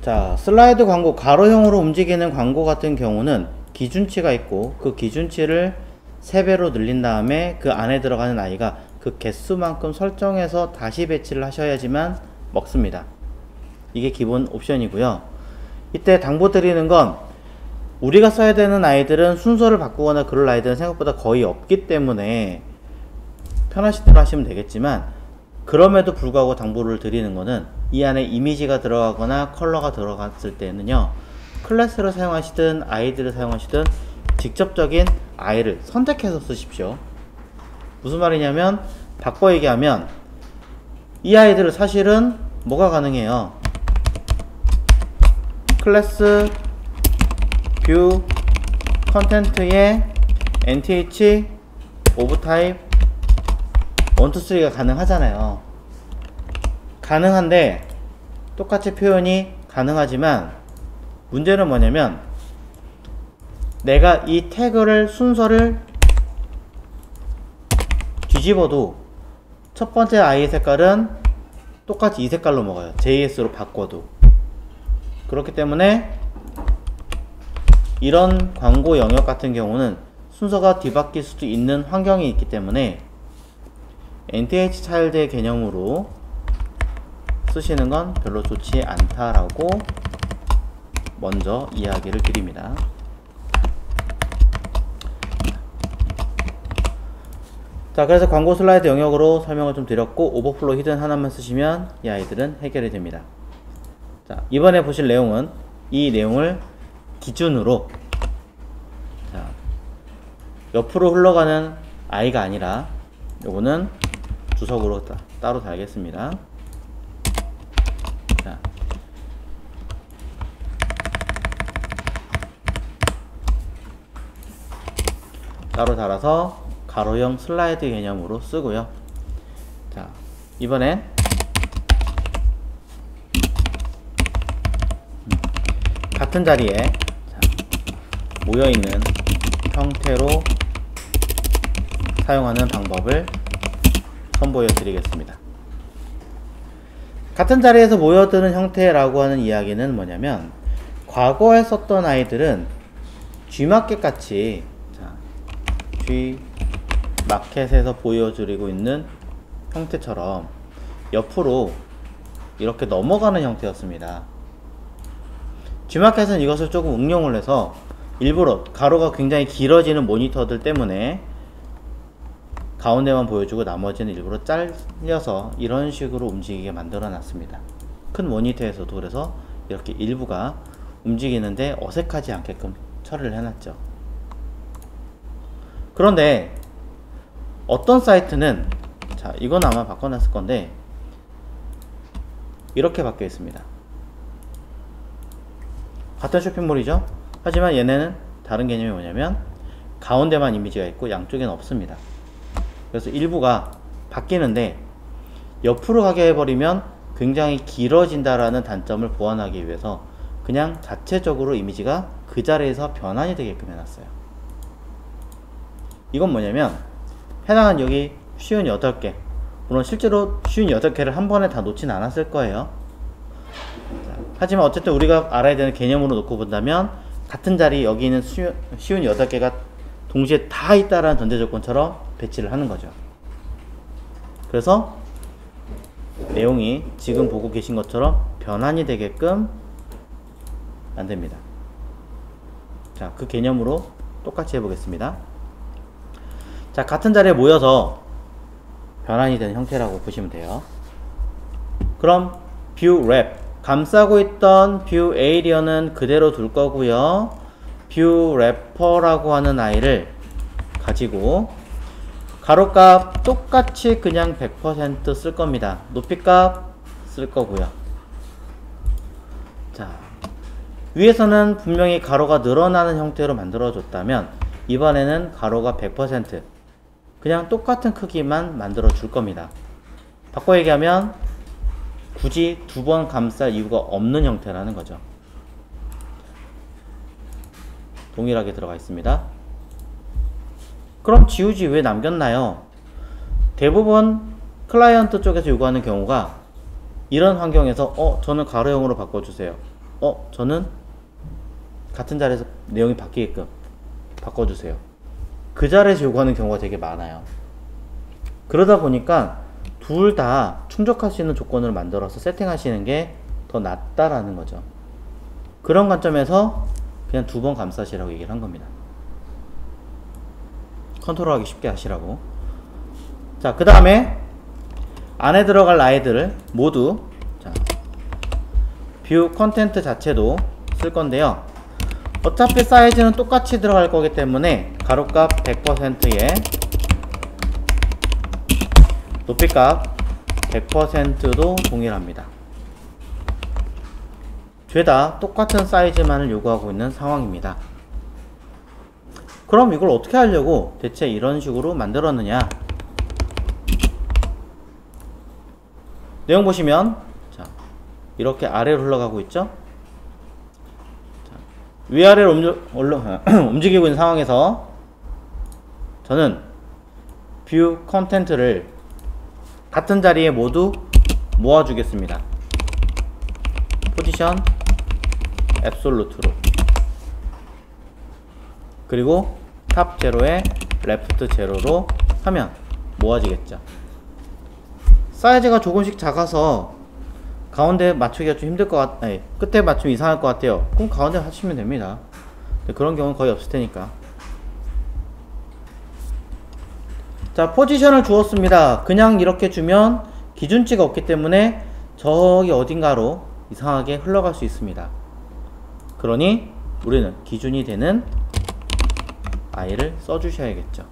자, 슬라이드 광고, 가로형으로 움직이는 광고 같은 경우는 기준치가 있고 그 기준치를 3배로 늘린 다음에 그 안에 들어가는 아이가 그 개수만큼 설정해서 다시 배치를 하셔야지만 먹습니다. 이게 기본 옵션이고요. 이때 당부 드리는 건 우리가 써야 되는 아이들은 순서를 바꾸거나 그럴 아이들은 생각보다 거의 없기 때문에 편하신 대로 하시면 되겠지만, 그럼에도 불구하고 당부를 드리는 거는 이 안에 이미지가 들어가거나 컬러가 들어갔을 때는요, 클래스를 사용하시든 아이들을 사용하시든 직접적인 아이를 선택해서 쓰십시오. 무슨 말이냐면, 바꿔 얘기하면 이 아이들은 사실은 뭐가 가능해요? 클래스 뷰 컨텐트에 nth 오브 타입 1, 2, 3가 가능하잖아요. 가능한데 똑같이 표현이 가능하지만 문제는 뭐냐면, 내가 이 태그를 순서를 뒤집어도 첫 번째 아이의 색깔은 똑같이 이 색깔로 먹어요. JS로 바꿔도. 그렇기 때문에 이런 광고 영역 같은 경우는 순서가 뒤바뀔 수도 있는 환경이 있기 때문에 nth 차일드의 개념으로 쓰시는 건 별로 좋지 않다라고 먼저 이야기를 드립니다. 자, 그래서 광고 슬라이드 영역으로 설명을 좀 드렸고, 오버플로 히든 하나만 쓰시면 이 아이들은 해결이 됩니다. 자, 이번에 보실 내용은 이 내용을 기준으로, 자, 옆으로 흘러가는 아이가 아니라 요거는 주석으로 따로 달겠습니다. 자, 따로 달아서 가로형 슬라이드 개념으로 쓰고요. 자, 이번엔 같은 자리에 모여있는 형태로 사용하는 방법을 선보여 드리겠습니다. 같은 자리에서 모여드는 형태라고 하는 이야기는 뭐냐면, 과거에 썼던 아이들은 G마켓 같이, 자, G마켓에서 보여드리고 있는 형태처럼 옆으로 이렇게 넘어가는 형태였습니다. G마켓은 이것을 조금 응용을 해서 일부러 가로가 굉장히 길어지는 모니터들 때문에 가운데만 보여주고 나머지는 일부러 잘려서 이런 식으로 움직이게 만들어 놨습니다. 큰 모니터에서도 그래서 이렇게 일부가 움직이는데 어색하지 않게끔 처리를 해놨죠. 그런데 어떤 사이트는, 자, 이건 아마 바꿔놨을 건데 이렇게 바뀌어 있습니다. 같은 쇼핑몰이죠. 하지만 얘네는 다른 개념이 뭐냐면 가운데만 이미지가 있고 양쪽에는 없습니다. 그래서 일부가 바뀌는데 옆으로 가게 해버리면 굉장히 길어진다라는 단점을 보완하기 위해서 그냥 자체적으로 이미지가 그 자리에서 변환이 되게끔 해놨어요. 이건 뭐냐면, 해당한 여기 쉬운 8개, 물론 실제로 쉬운 8개를 한 번에 다 놓진 않았을 거예요. 하지만 어쨌든 우리가 알아야 되는 개념으로 놓고 본다면, 같은 자리 여기 있는 쉬운 8개가 동시에 다 있다라는 전제 조건처럼 배치를 하는 거죠. 그래서 내용이 지금 보고 계신 것처럼 변환이 되게끔 만듭니다. 자, 그 개념으로 똑같이 해보겠습니다. 자, 같은 자리에 모여서 변환이 되는 형태라고 보시면 돼요. 그럼 뷰 랩, 감싸고 있던 뷰 에이리어는 그대로 둘 거고요. 뷰 래퍼라고 하는 아이를 가지고 가로값 똑같이 그냥 100% 쓸 겁니다. 높이값 쓸 거고요. 자, 위에서는 분명히 가로가 늘어나는 형태로 만들어 줬다면 이번에는 가로가 100% 그냥 똑같은 크기만 만들어 줄 겁니다. 바꿔 얘기하면 굳이 두 번 감쌀 이유가 없는 형태라는 거죠. 동일하게 들어가 있습니다. 그럼 지우지 왜 남겼나요? 대부분 클라이언트 쪽에서 요구하는 경우가 이런 환경에서 저는 가로형으로 바꿔주세요. 저는 같은 자리에서 내용이 바뀌게끔 바꿔주세요. 그 자리에서 요구하는 경우가 되게 많아요. 그러다 보니까 둘 다 충족할 수 있는 조건을 만들어서 세팅하시는 게 더 낫다라는 거죠. 그런 관점에서 그냥 2번 감싸시라고 얘기를 한 겁니다. 컨트롤하기 쉽게 하시라고. 자, 그 다음에 안에 들어갈 아이들을 모두 뷰 컨텐트 자체도 쓸 건데요. 어차피 사이즈는 똑같이 들어갈 거기 때문에 가로값 100%에 높이값 100%도 동일합니다. 죄다 똑같은 사이즈만을 요구하고 있는 상황입니다. 그럼 이걸 어떻게 하려고 대체 이런 식으로 만들었느냐? 내용 보시면 이렇게 아래로 흘러가고 있죠? 위아래로 움직이고 있는 상황에서 저는 뷰 컨텐트를 같은 자리에 모두 모아주겠습니다. 포지션 앱솔루트로, 그리고 탑 제로에 레프트 제로로 하면 모아지겠죠. 사이즈가 조금씩 작아서 가운데 맞추기가 좀 힘들 것 같아요. 끝에 맞추면 이상할 것 같아요. 그럼 가운데 하시면 됩니다. 그런 경우는 거의 없을 테니까. 자, 포지션을 주었습니다. 그냥 이렇게 주면 기준치가 없기 때문에 저기 어딘가로 이상하게 흘러갈 수 있습니다. 그러니 우리는 기준이 되는 i를 써주셔야겠죠.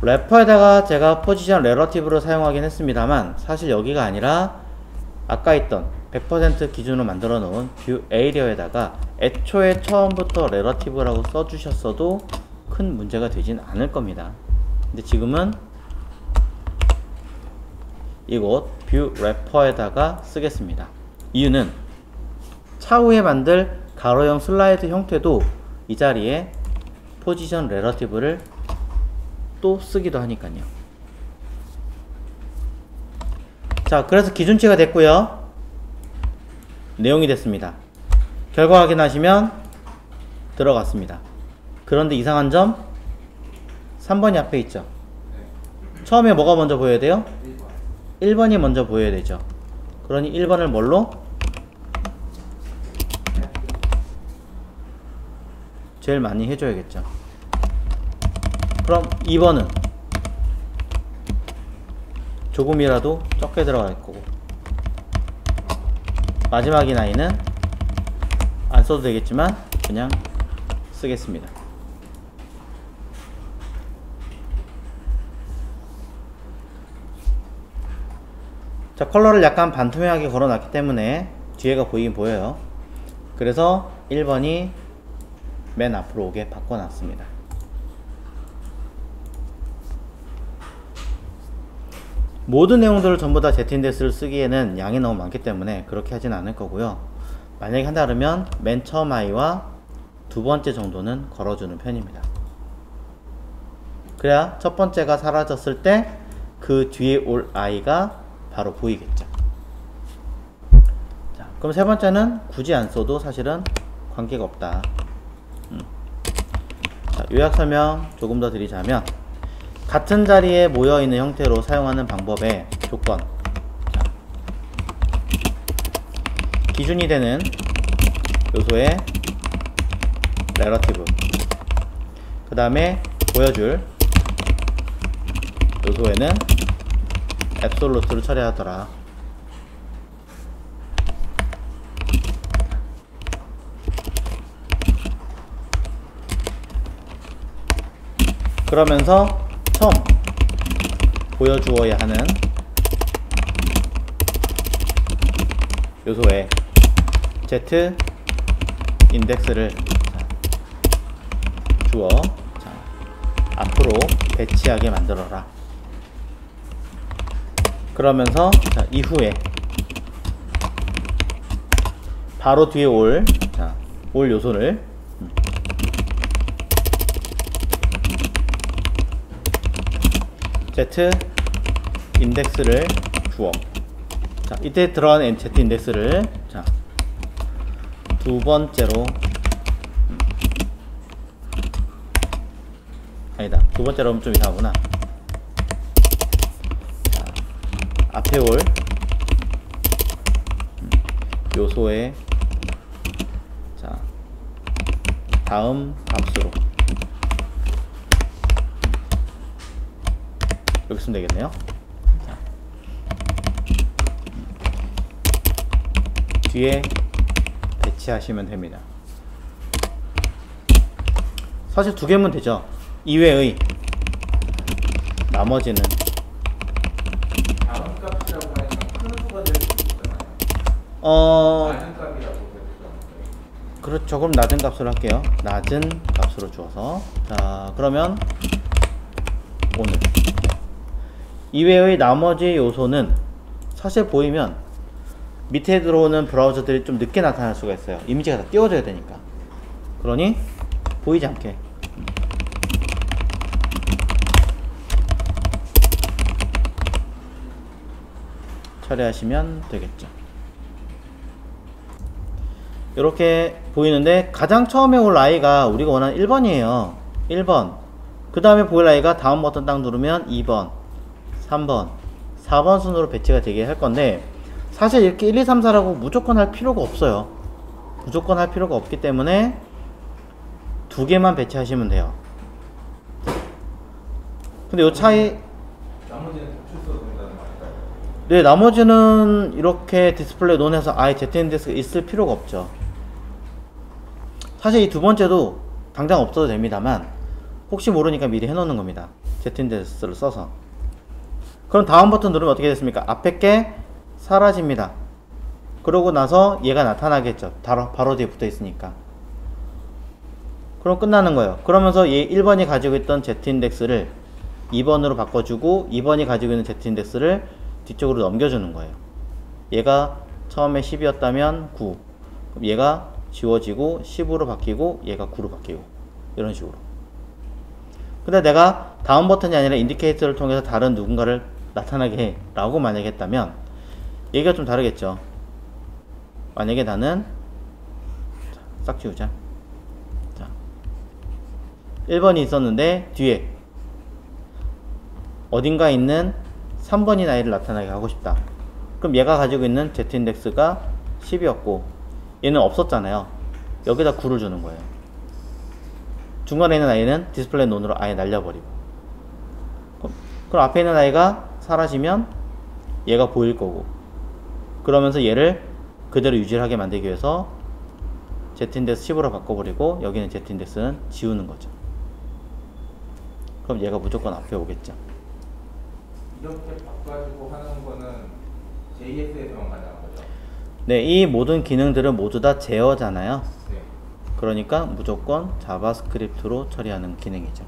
래퍼에다가 제가 포지션 렐러티브를 사용하긴 했습니다만 사실 여기가 아니라 아까 있던 100% 기준으로 만들어 놓은 뷰 에이리어에다가 애초에 처음부터 렐러티브라고 써주셨어도 큰 문제가 되진 않을 겁니다. 근데 지금은 이곳 뷰 래퍼에다가 쓰겠습니다. 이유는 차후에 만들 가로형 슬라이드 형태도 이 자리에 포지션 렐러티브를 또 쓰기도 하니까요. 자, 그래서 기준치가 됐고요. 내용이 됐습니다. 결과 확인하시면 들어갔습니다. 그런데 이상한 점 3번이 앞에 있죠. 처음에 뭐가 먼저 보여야 돼요? 1번이 먼저 보여야 되죠. 그러니 1번을 뭘로? 제일 많이 해줘야겠죠. 그럼 2번은 조금이라도 적게 들어갈 거고, 마지막인 i는 안 써도 되겠지만 그냥 쓰겠습니다. 자, 컬러를 약간 반투명하게 걸어놨기 때문에 뒤에가 보이긴 보여요. 그래서 1번이 맨 앞으로 오게 바꿔놨습니다. 모든 내용들을 전부 다 zindex를 쓰기에는 양이 너무 많기 때문에 그렇게 하진 않을 거고요. 만약에 한다 그러면 맨 처음 i와 두 번째 정도는 걸어주는 편입니다. 그래야 첫 번째가 사라졌을 때 그 뒤에 올 i가 바로 보이겠죠. 자, 그럼 세 번째는 굳이 안 써도 사실은 관계가 없다. 자, 요약 설명 조금 더 드리자면, 같은 자리에 모여있는 형태로 사용하는 방법의 조건, 자, 기준이 되는 요소의 렐러티브, 그 다음에 보여줄 요소에는 앱솔루트를 처리하더라. 그러면서 처음 보여주어야 하는 요소에 z 인덱스를 주어 앞으로 배치하게 만들어라. 그러면서 이후에 바로 뒤에 올 요소를 z 인덱스를 주어 자, 이때 들어간 Z 인덱스를 자, 두 번째로 아니다. 두 번째로 하면 좀 이상하구나. 자, 앞에 올 요소의 자, 다음 값으로 여기 쓰면 되겠네요. 자, 뒤에 배치하시면 됩니다. 사실 두 개면 되죠. 이외의 나머지는 다음 값이라고 하니까 큰 수가 될 수 있잖아요. 낮은 값이라고 해도 그렇죠. 그럼 낮은 값으로 할게요. 낮은 값으로 주어서 자, 그러면 오늘 이외의 나머지 요소는 사실 보이면 밑에 들어오는 브라우저들이 좀 늦게 나타날 수가 있어요. 이미지가 다 띄워져야 되니까. 그러니 보이지 않게 처리하시면 되겠죠. 이렇게 보이는데 가장 처음에 올 아이가 우리가 원하는 1번이에요. 1번. 그 다음에 보일 아이가 다음 버튼 딱 누르면 2번, 3번, 4번 순으로 배치가 되게 할 건데 사실 이렇게 1, 2, 3, 4라고 무조건 할 필요가 없어요. 무조건 할 필요가 없기 때문에 두 개만 배치하시면 돼요. 근데 요 차이 나머지는 겹쳐 써도 된다는 말일까요? 네, 나머지는 이렇게 디스플레이 논해서 아예 ZIndex가 있을 필요가 없죠. 사실 이 두 번째도 당장 없어도 됩니다만 혹시 모르니까 미리 해놓는 겁니다. ZIndex를 써서. 그럼 다음 버튼 누르면 어떻게 됐습니까? 앞에 게 사라집니다. 그러고 나서 얘가 나타나겠죠. 바로 뒤에 붙어 있으니까. 그럼 끝나는 거예요. 그러면서 얘 1번이 가지고 있던 ZIndex를 2번으로 바꿔주고 2번이 가지고 있는 ZIndex를 뒤쪽으로 넘겨주는 거예요. 얘가 처음에 10이었다면 9. 그럼 얘가 지워지고 10으로 바뀌고 얘가 9로 바뀌고 이런 식으로. 근데 내가 다음 버튼이 아니라 인디케이터를 통해서 다른 누군가를 나타나게 해 라고 만약에 했다면 얘기가 좀 다르겠죠. 만약에 나는 싹 지우자. 자, 1번이 있었는데 뒤에 어딘가 있는 3번인 아이를 나타나게 하고 싶다. 그럼 얘가 가지고 있는 Z인덱스가 10이었고 얘는 없었잖아요. 여기다 9를 주는 거예요. 중간에 있는 아이는 디스플레이 논으로 아예 날려버리고, 그럼 앞에 있는 아이가 사라지면 얘가 보일 거고, 그러면서 얘를 그대로 유지하게 만들기 위해서 Z인덱스 10으로 바꿔버리고 여기는 Z인덱스는 지우는 거죠. 그럼 얘가 무조건 앞에 오겠죠. 이렇게 바꿔가지고 하는 거는 JS에서만 가능한 거죠? 네, 이 모든 기능들은 모두 다 제어잖아요. 네. 그러니까 무조건 자바스크립트로 처리하는 기능이죠.